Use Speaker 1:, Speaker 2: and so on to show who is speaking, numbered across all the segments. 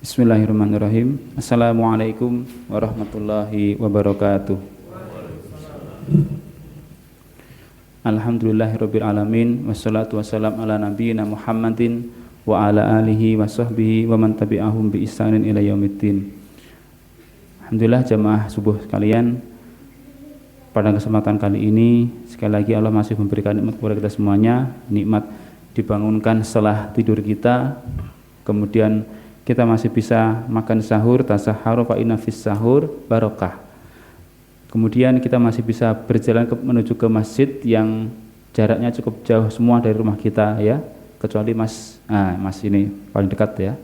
Speaker 1: Bismillahirrahmanirrahim. Assalamualaikum warahmatullahi wabarakatuh. Alhamdulillahirabbil alamin wassalatu wassalam ala nabiyyina Muhammadin wa ala alihi wa sahbihi wa man tabi'ahum bi ihsanin ila yaumiddin. Alhamdulillah jamaah subuh sekalian, pada kesempatan kali ini sekali lagi Allah masih memberikan nikmat kepada kita semuanya, nikmat dibangunkan setelah tidur kita, kemudian kita masih bisa makan sahur, tasahharu fa inna fis sahur barokah. Kemudian kita masih bisa berjalan menuju ke masjid yang jaraknya cukup jauh semua dari rumah kita ya, kecuali mas ini paling dekat ya.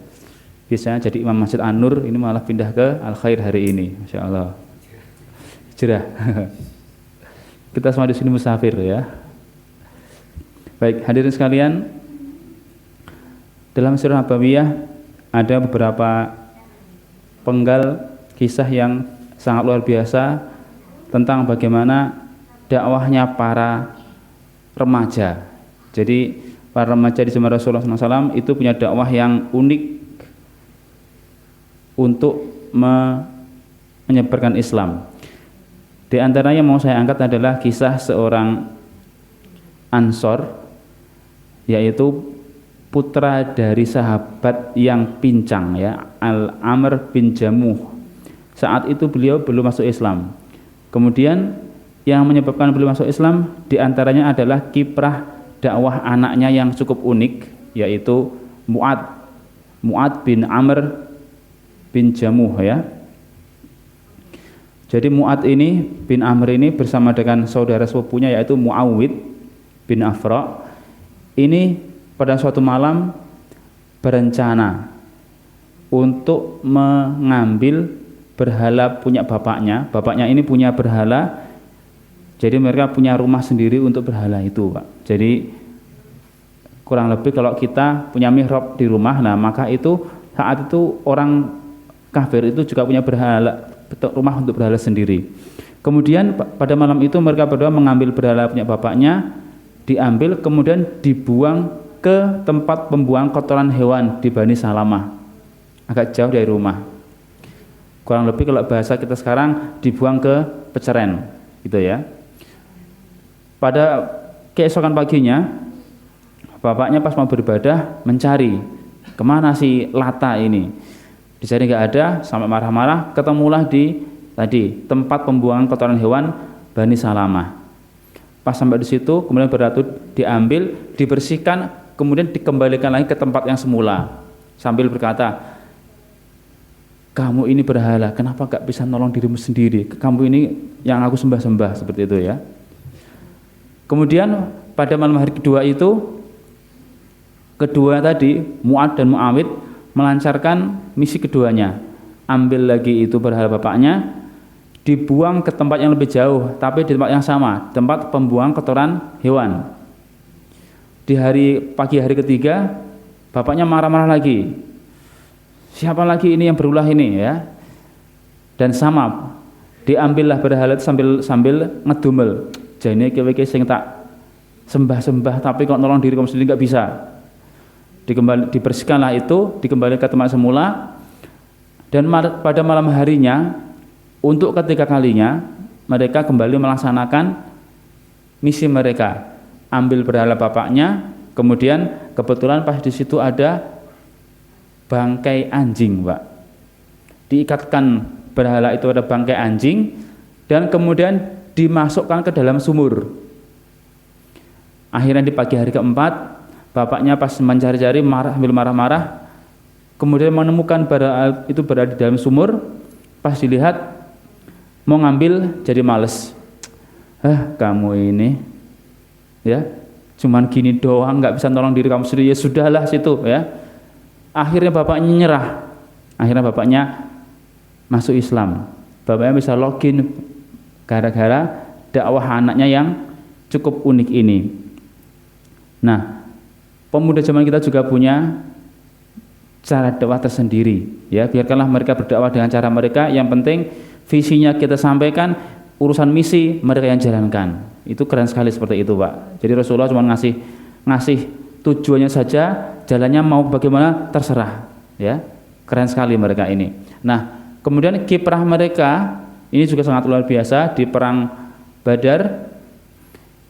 Speaker 1: Biasanya jadi imam Masjid An-Nur, ini malah pindah ke Al-Khair hari ini, Masya Allah. Hijrah. Kita semua di sini musafir ya. Baik, hadirin sekalian, dalam Sirah Nabawiyah ada beberapa penggal kisah yang sangat luar biasa tentang bagaimana dakwahnya para remaja. Jadi para remaja di zaman Rasulullah SAW itu punya dakwah yang unik untuk menyebarkan Islam. Di antaranya mau saya angkat adalah kisah seorang Ansor, yaitu putra dari sahabat yang pincang ya, Al-Amr bin Jamuh. Saat itu beliau belum masuk Islam. Kemudian yang menyebabkan beliau masuk Islam diantaranya adalah kiprah dakwah anaknya yang cukup unik, yaitu Mu'ad bin Amr bin Jamuh ya. Jadi Mu'ad ini bin Amr ini bersama dengan saudara sepupunya yaitu Muawid bin Afra, ini pada suatu malam berencana untuk mengambil berhala punya bapaknya. Bapaknya ini punya berhala, jadi mereka punya rumah sendiri untuk berhala itu, Pak. Jadi kurang lebih kalau kita punya mihrab di rumah, nah maka itu saat itu orang kafir itu juga punya berhala, rumah untuk berhala sendiri. Kemudian pada malam itu mereka berdua mengambil berhala punya bapaknya, diambil kemudian dibuang ke tempat pembuang kotoran hewan di Bani Salamah, agak jauh dari rumah. Kurang lebih kalau bahasa kita sekarang dibuang ke peceren gitu ya. Pada keesokan paginya bapaknya pas mau beribadah mencari kemana si Lata ini, dicari nggak ada, sampai marah-marah ketemulah di tadi tempat pembuangan kotoran hewan Bani Salamah. Pas sampai di situ kemudian beratu diambil, dibersihkan, kemudian dikembalikan lagi ke tempat yang semula sambil berkata, kamu ini berhala, kenapa gak bisa nolong dirimu sendiri? Kamu ini yang aku sembah-sembah, seperti itu ya. Kemudian pada malam hari kedua itu, kedua tadi Mu'ad dan Muawid melancarkan misi keduanya, ambil lagi itu berhala bapaknya, dibuang ke tempat yang lebih jauh, tapi di tempat yang sama, tempat pembuang kotoran hewan. Di pagi hari ketiga, bapaknya marah-marah lagi. Siapa lagi ini yang berulah ini ya? Dan sama, diambillah berhala sambil ngedumel. Jane kowe sing tak sembah-sembah tapi kok nolong diri kamu sendiri nggak bisa. Dibersihkanlah itu, dikembalikan ke tempat semula. Dan pada malam harinya, untuk ketiga kalinya, mereka kembali melaksanakan misi mereka. Ambil berhala bapaknya, kemudian kebetulan pas di situ ada bangkai anjing, Pak. Diikatkan berhala itu ada bangkai anjing dan kemudian dimasukkan ke dalam sumur. Akhirnya di pagi hari keempat, bapaknya pas mencari-cari sambil marah-marah, kemudian menemukan berhala itu berada di dalam sumur. Pas dilihat mau ngambil jadi males. Kamu ini ya cuman gini doang, nggak bisa nolong diri kamu sendiri, ya sudahlah situ ya. Akhirnya bapaknya nyerah, akhirnya bapaknya masuk Islam. Bapaknya bisa login gara-gara dakwah anaknya yang cukup unik ini. Nah, pemuda zaman kita juga punya cara dakwah tersendiri ya. Biarkanlah mereka berdakwah dengan cara mereka, yang penting visinya kita sampaikan, urusan misi mereka yang jalankan. Itu keren sekali seperti itu, Pak. Jadi Rasulullah cuma ngasih tujuannya saja, jalannya mau bagaimana terserah ya. Keren sekali mereka ini. Nah, kemudian kiprah mereka ini juga sangat luar biasa di perang Badar.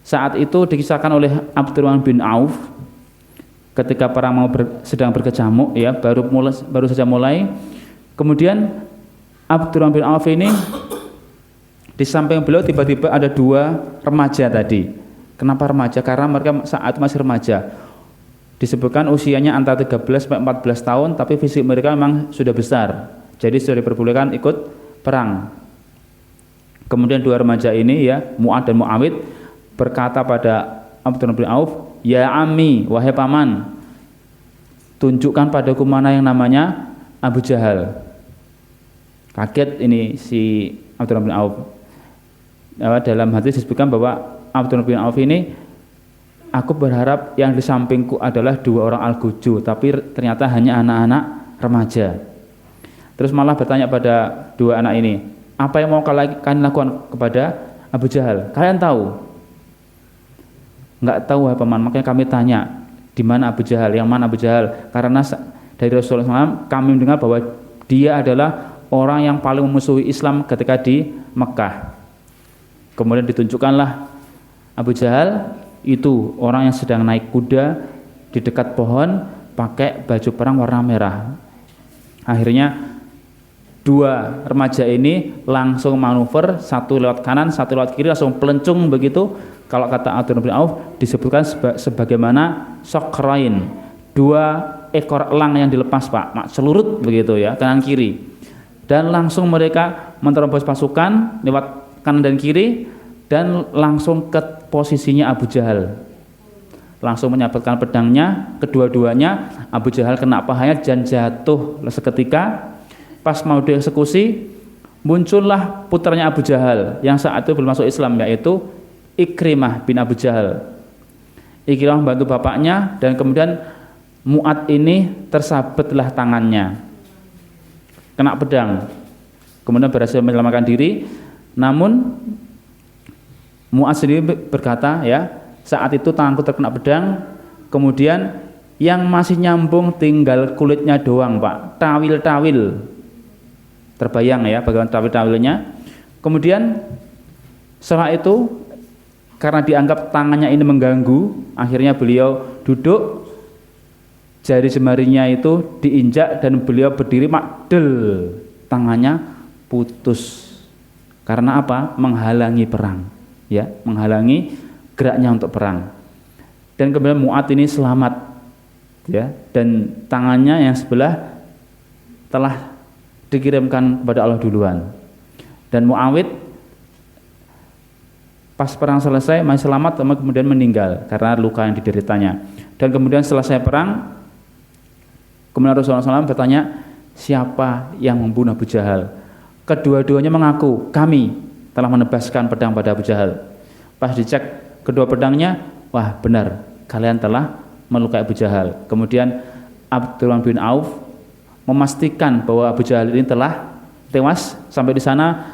Speaker 1: Saat itu dikisahkan oleh Abdurrahman bin Auf ketika perang sedang berkecamuk ya, baru saja mulai. Kemudian Abdurrahman bin Auf ini di samping beliau tiba-tiba ada dua remaja tadi. Kenapa remaja? Karena mereka saat masih remaja. Disebutkan usianya antara 13 sampai 14 tahun, tapi fisik mereka memang sudah besar. Jadi sudah diperbolehkan ikut perang. Kemudian dua remaja ini ya, Mu'ad dan Mu'awid berkata pada Abdurrahman bin Auf, "Ya Ami, wahai paman, tunjukkan padaku mana yang namanya Abu Jahal." Kaget ini si Abdurrahman bin Auf. Dalam hadis disebutkan bahwa Abdurrahman bin Auf ini, "Aku berharap yang di sampingku adalah dua orang Al-Guju, tapi ternyata hanya anak-anak remaja." Terus malah bertanya pada dua anak ini, "Apa yang mau kalian lakukan kepada Abu Jahal? Kalian tahu?" "Enggak tahu, wahai paman, makanya kami tanya, di mana Abu Jahal? Yang mana Abu Jahal? Karena dari Rasulullah SAW kami mendengar bahwa dia adalah orang yang paling memusuhi Islam ketika di Mekah." Kemudian ditunjukkanlah Abu Jahal, itu orang yang sedang naik kuda di dekat pohon pakai baju perang warna merah. Akhirnya dua remaja ini langsung manuver, satu lewat kanan, satu lewat kiri, langsung pelencung begitu. Kalau kata Abdurrahman bin Auf disebutkan sebagaimana sokrain, dua ekor elang yang dilepas Pak, celurut begitu ya, kanan kiri. Dan langsung mereka menerobos pasukan lewat kanan dan kiri dan langsung ke posisinya Abu Jahal. Langsung menyabetkan pedangnya, kedua-duanya Abu Jahal kena pahanya dan jatuh seketika. Pas mau dieksekusi, muncullah putranya Abu Jahal yang saat itu belum masuk Islam, yaitu Ikrimah bin Abu Jahal. Ikrimah membantu bapaknya dan kemudian Mu'ad ini tersabetlah tangannya, kena pedang. Kemudian berhasil menyelamatkan diri. Namun Mu'ad sendiri berkata ya, saat itu tanganku terkena pedang, kemudian yang masih nyambung tinggal kulitnya doang Pak, tawil-tawil. Terbayang ya bagaimana tawil-tawilnya. Kemudian setelah itu karena dianggap tangannya ini mengganggu, akhirnya beliau duduk, jari jemarinya itu diinjak dan beliau berdiri makdel, tangannya putus. Karena apa? Menghalangi perang, ya, menghalangi geraknya untuk perang. Dan kemudian Mu'ad ini selamat, ya, dan tangannya yang sebelah telah dikirimkan kepada Allah duluan. Dan Mu'awid pas perang selesai masih selamat, kemudian meninggal karena luka yang dideritanya. Dan kemudian selesai perang, kemudian Rasulullah SAW bertanya, siapa yang membunuh Abu Jahal? Kedua-duanya mengaku, kami telah menebaskan pedang pada Abu Jahal. Pas dicek kedua pedangnya, wah benar, kalian telah melukai Abu Jahal. Kemudian Abdurrahman bin Auf memastikan bahwa Abu Jahal ini telah tewas. Sampai di sana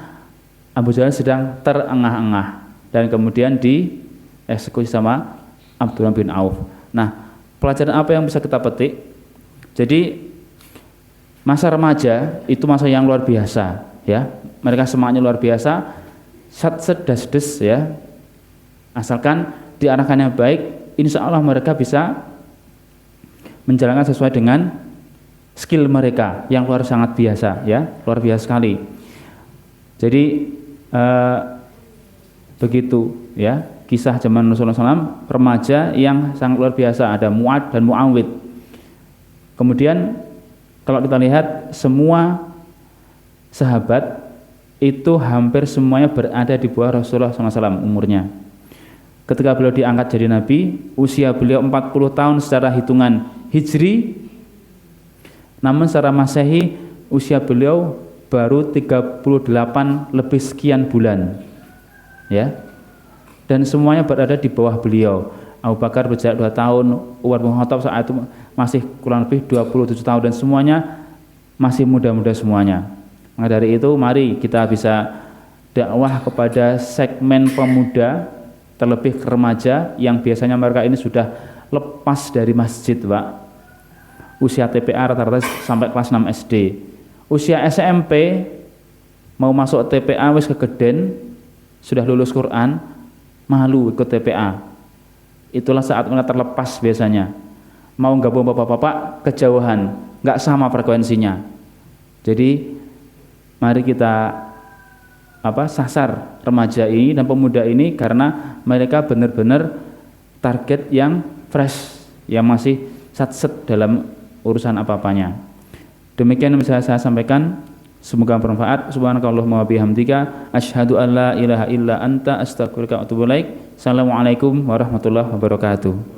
Speaker 1: Abu Jahal sedang terengah-engah dan kemudian dieksekusi sama Abdurrahman bin Auf. Nah, pelajaran apa yang bisa kita petik? Jadi masa remaja itu masa yang luar biasa, ya. Mereka semangatnya luar biasa, set-set-des-des, ya. Asalkan diarahkan yang baik, insya Allah mereka bisa menjalankan sesuai dengan skill mereka yang sangat biasa, ya, luar biasa sekali. Jadi begitu, ya, kisah zaman Rasulullah SAW, remaja yang sangat luar biasa, ada Mu'ad dan Mu'awid. Kemudian kalau kita lihat semua sahabat itu hampir semuanya berada di bawah Rasulullah SAW umurnya. Ketika beliau diangkat jadi Nabi, usia beliau 40 tahun secara hitungan Hijri, namun secara Masehi usia beliau baru 38 lebih sekian bulan, ya. Dan semuanya berada di bawah beliau. Abu Bakar berjarak 2 tahun, Umar bin Khattab saat itu masih kurang lebih 27 tahun, dan semuanya masih muda-muda semuanya. Maka dari itu mari kita bisa dakwah kepada segmen pemuda, terlebih ke remaja yang biasanya mereka ini sudah lepas dari masjid, Pak. usia TPA rata-rata sampai kelas 6 SD. Usia SMP mau masuk TPA wis kegeden, sudah lulus Quran, malu ikut TPA. Itulah saat mereka terlepas biasanya. Mau gabung bapak-bapak kejauhan, nggak sama frekuensinya. Jadi mari kita sasar remaja ini dan pemuda ini karena mereka benar-benar target yang fresh, yang masih sat-set dalam urusan apa-apanya. Demikian yang bisa saya sampaikan, semoga bermanfaat. Subhanakallahumma wa bihamdika asyhadu an la ilaha illa anta astaghfiruka wa atubu ilaik. Assalamualaikum warahmatullahi wabarakatuh.